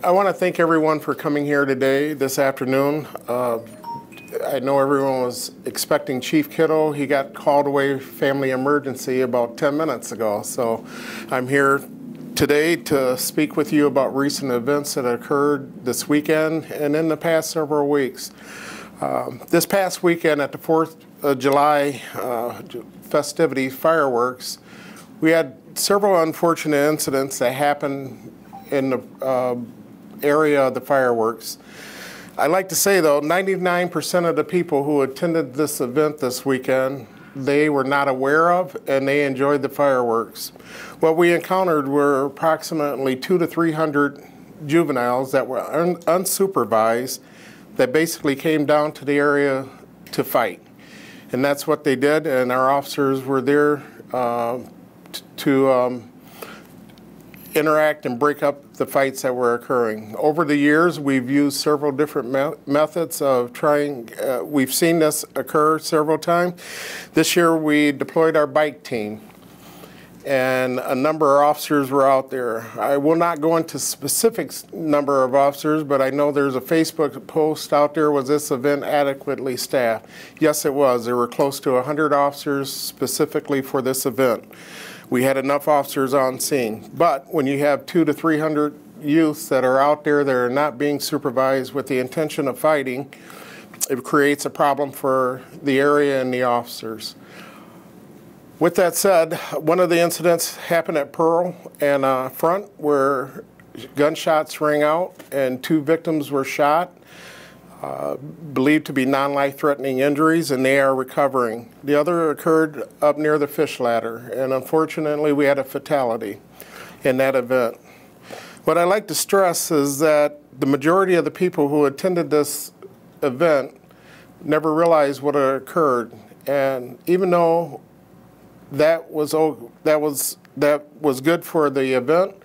I want to thank everyone for coming here today, this afternoon. I know everyone was expecting Chief Kittle. He got called away family emergency about 10 minutes ago. So I'm here today to speak with you about recent events that occurred this weekend and in the past several weeks. This past weekend at the 4th of July festivities, fireworks, we had several unfortunate incidents that happened in the area of the fireworks. I like to say though, 99% of the people who attended this event this weekend, they were not aware of and they enjoyed the fireworks. What we encountered were approximately 200 to 300 juveniles that were unsupervised that basically came down to the area to fight. And that's what they did, and our officers were there to interact and break up the fights that were occurring. Over the years, we've used several different methods of trying, we've seen this occur several times. This year we deployed our bike team, and a number of officers were out there. I will not go into specific number of officers, but I know there's a Facebook post out there, was this event adequately staffed? Yes, it was. There were close to 100 officers specifically for this event. We had enough officers on scene. But when you have 200 to 300 youths that are out there that are not being supervised with the intention of fighting, it creates a problem for the area and the officers. With that said, one of the incidents happened at Pearl and Front where gunshots rang out and 2 victims were shot, believed to be non-life-threatening injuries, and they are recovering. The other occurred up near the fish ladder, and unfortunately we had a fatality in that event. What I like to stress is that the majority of the people who attended this event never realized what had occurred, and even though that was good for the event,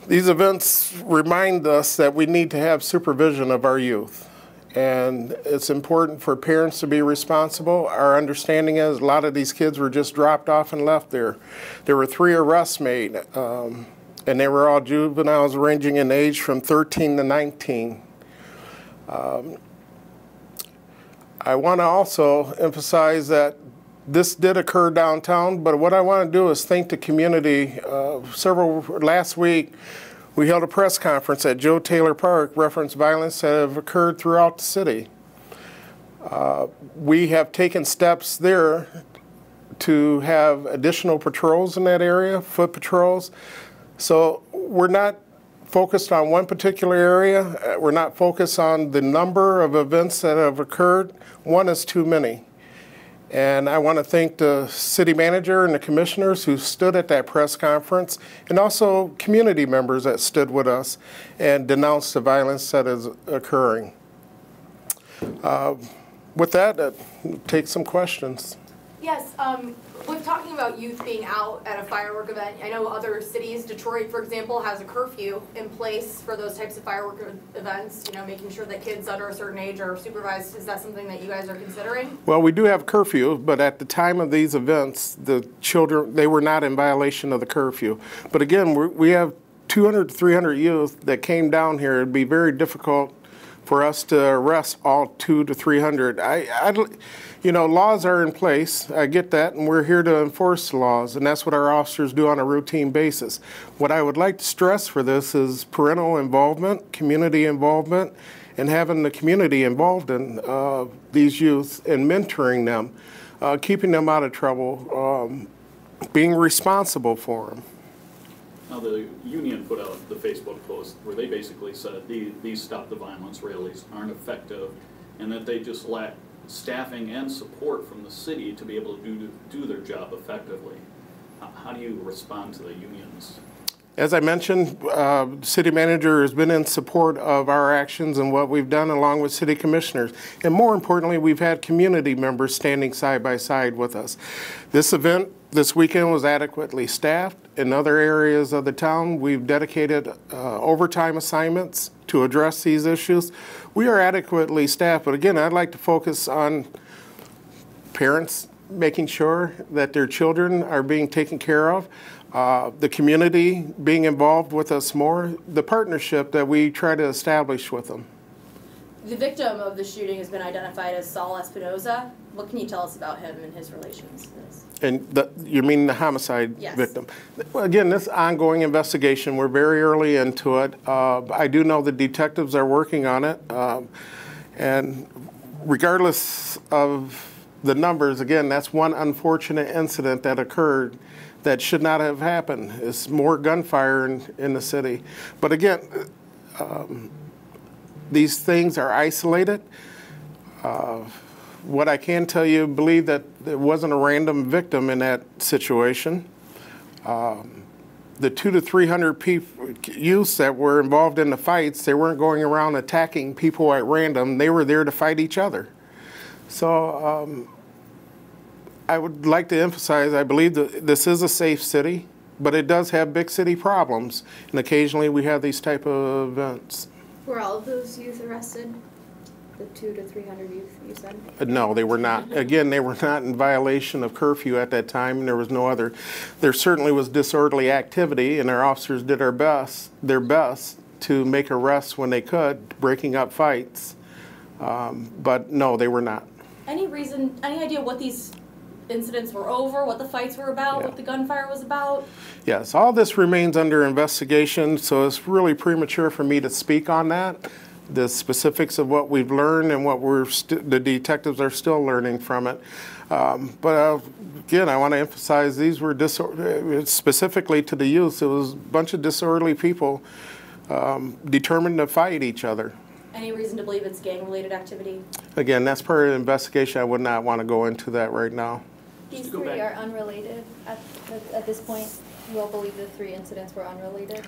these events remind us that we need to have supervision of our youth. And it's important for parents to be responsible. Our understanding is a lot of these kids were just dropped off and left there. There were 3 arrests made, and they were all juveniles ranging in age from 13 to 19. I want to also emphasize that this did occur downtown, but what I want to do is thank the community. Last week, we held a press conference at Joe Taylor Park, referenced violence that have occurred throughout the city. We have taken steps there to have additional patrols in that area, foot patrols. So we're not focused on one particular area. We're not focused on the number of events that have occurred. One is too many. And I want to thank the city manager and the commissioners who stood at that press conference, and also community members that stood with us and denounced the violence that is occurring. With that, take some questions. Yes, with talking about youth being out at a firework event, I know other cities, Detroit, for example, has a curfew in place for those types of firework events, you know, making sure that kids under a certain age are supervised. Is that something that you guys are considering? Well, we do have curfew, but at the time of these events, the children, they were not in violation of the curfew. But again, we have 200 to 300 youth that came down here. It'd be very difficult for us to arrest all 200 to 300. You know, laws are in place. I get that, and we're here to enforce the laws, and that's what our officers do on a routine basis. What I would like to stress for this is parental involvement, community involvement, and having the community involved in these youth and mentoring them, keeping them out of trouble, being responsible for them. Now, the union put out the Facebook post where they basically said these Stop the Violence rallies aren't effective and that they just lack staffing and support from the city to be able to do their job effectively. How do you respond to the unions? As I mentioned, the city manager has been in support of our actions and what we've done along with city commissioners. And more importantly, we've had community members standing side by side with us. This event this weekend was adequately staffed. In other areas of the town, we've dedicated overtime assignments to address these issues. We are adequately staffed, but again, I'd like to focus on parents making sure that their children are being taken care of. the community being involved with us more, the partnership that we try to establish with them. The victim of the shooting has been identified as Saul Espinoza. What can you tell us about him and his relations to this? And you mean the homicide Yes. victim? Well, again, this ongoing investigation, we're very early into it. I do know the detectives are working on it. And regardless of the numbers, again, that's one unfortunate incident that occurred that should not have happened. It's more gunfire in the city. But again, these things are isolated. What I can tell you, believe that there wasn't a random victim in that situation. The 200 to 300 youths that were involved in the fights, they weren't going around attacking people at random. They were there to fight each other. So I would like to emphasize, I believe that this is a safe city, but it does have big city problems, and occasionally we have these type of events. Were all of those youth arrested? The 200 to 300 youth, you said? No, they were not. Again, they were not in violation of curfew at that time, and there was no other. There certainly was disorderly activity, and our officers did their best to make arrests when they could, breaking up fights. But no, they were not. Any reason, any idea what these incidents were over, what the fights were about, Yeah. what the gunfire was about? Yes, all this remains under investigation, so it's really premature for me to speak on that. The specifics of what we've learned and what the detectives are still learning from it. But again, I want to emphasize these were specifically to the youth. It was a bunch of disorderly people determined to fight each other. Any reason to believe it's gang-related activity? Again, that's part of the investigation. I would not want to go into that right now. These go three back. are unrelated at this point? You all believe the 3 incidents were unrelated?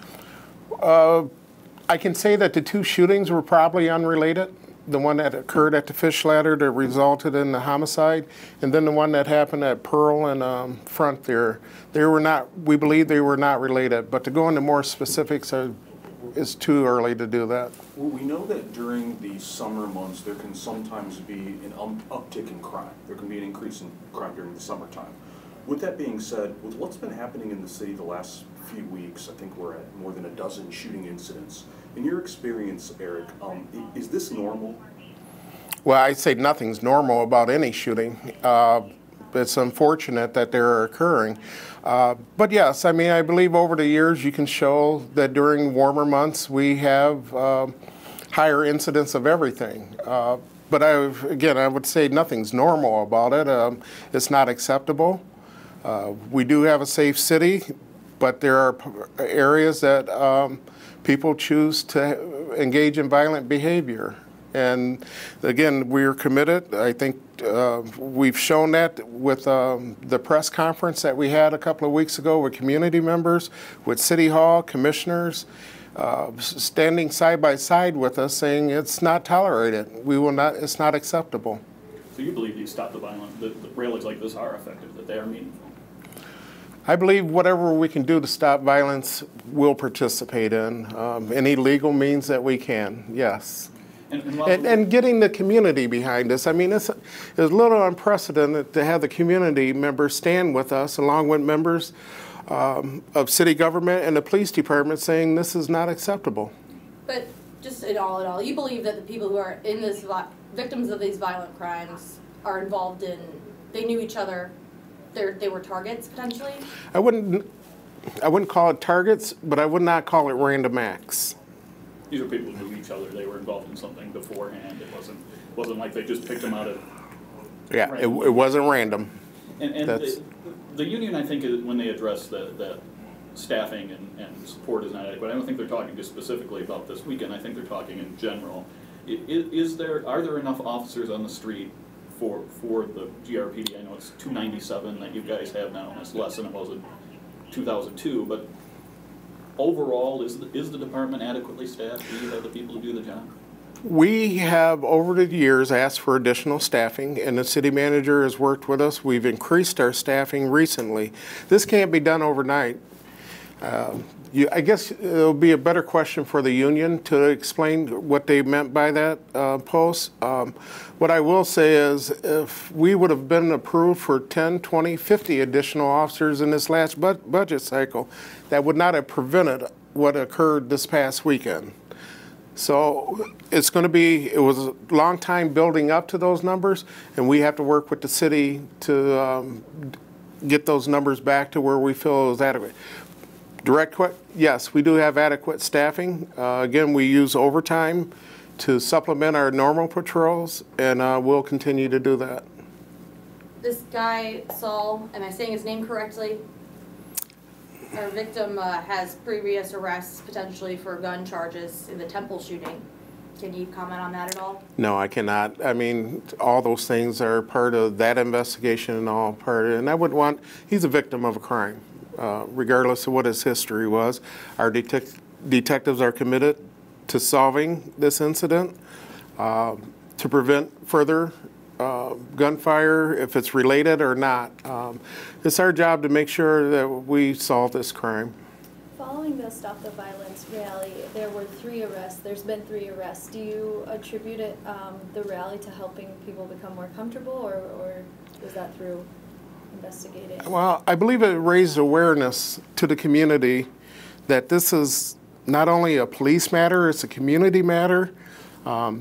I can say that the 2 shootings were probably unrelated. The one that occurred at the fish ladder that resulted in the homicide, and then the one that happened at Pearl and Front there. They were not, we believe they were not related, but to go into more specifics is too early to do that. Well, we know that during the summer months, there can sometimes be an uptick in crime. There can be an increase in crime during the summertime. With that being said, with what's been happening in the city the last few weeks, I think we're at more than a dozen shooting incidents. In your experience, Eric, is this normal? Well, I'd say nothing's normal about any shooting. It's unfortunate that they're occurring. But yes, I mean, I believe over the years you can show that during warmer months we have higher incidence of everything. But again, I would say nothing's normal about it. It's not acceptable. We do have a safe city, but there are areas that people choose to engage in violent behavior. And again, we're committed. I think we've shown that with the press conference that we had a couple of weeks ago with community members, with City Hall, commissioners, standing side by side with us saying it's not tolerated. We will not, it's not acceptable. So you believe these stop the violence, that rallies like this are effective, that they are meaningful? I believe whatever we can do to stop violence, we'll participate in. Any legal means that we can, yes. And getting the community behind us. I mean, it's a little unprecedented to have the community members stand with us, along with members of city government and the police department, saying this is not acceptable. But just in all, you believe that the people who are in this victims of these violent crimes are involved in, they knew each other, they were targets potentially? I wouldn't call it targets, but I would not call it random acts. These are people who knew each other. They were involved in something beforehand. It wasn't like they just picked them out of. Yeah, it wasn't random. And the union, I think, when they address that staffing and support is not adequate, I don't think they're talking just specifically about this weekend. I think they're talking in general. Are there enough officers on the street for the GRPD? I know it's 297 that you guys have now, and it's less than it was in 2002, but overall, is the department adequately staffed? Do you have the people to do the job? We have, over the years, asked for additional staffing, and the city manager has worked with us. We've increased our staffing recently. This can't be done overnight. I guess it'll be a better question for the union to explain what they meant by that post. What I will say is if we would have been approved for 10, 20, 50 additional officers in this last budget cycle, that would not have prevented what occurred this past weekend. So it's going to be, it was a long time building up to those numbers, and we have to work with the city to get those numbers back to where we feel is adequate. Yes, we do have adequate staffing. Again, we use overtime to supplement our normal patrols, and we'll continue to do that. This guy, Saul, am I saying his name correctly? Our victim has previous arrests potentially for gun charges in the Temple shooting. Can you comment on that at all? No, I cannot. I mean, all those things are part of that investigation and all part of it. And I wouldn't want, he's a victim of a crime, regardless of what his history was. Our detectives are committed to solving this incident, to prevent further gunfire, if it's related or not. It's our job to make sure that we solve this crime. Following the Stop the Violence rally, there were 3 arrests. There's been 3 arrests. Do you attribute it, the rally, to helping people become more comfortable, or was that through investigating? Well, I believe it raised awareness to the community that this is not only a police matter, it's a community matter.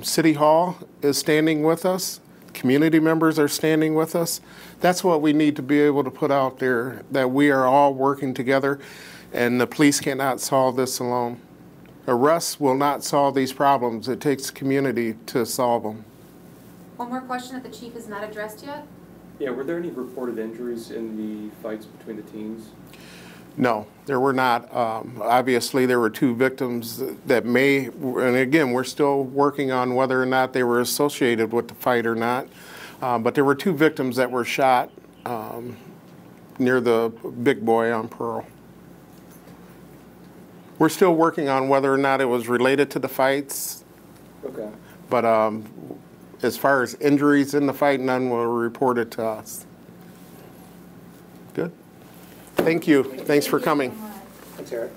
City Hall is standing with us. Community members are standing with us. That's what we need to be able to put out there, that we are all working together, and the police cannot solve this alone. Arrests will not solve these problems. It takes community to solve them. One more question that the chief has not addressed yet. Yeah, were there any reported injuries in the fights between the teams? No, there were not. Obviously, there were 2 victims that may, and again, we're still working on whether or not they were associated with the fight or not. But there were 2 victims that were shot near the Big Boy on Pearl. We're still working on whether or not it was related to the fights. Okay. But as far as injuries in the fight, none were reported to us. Good. Thank you. Thanks for coming. Thanks, Eric.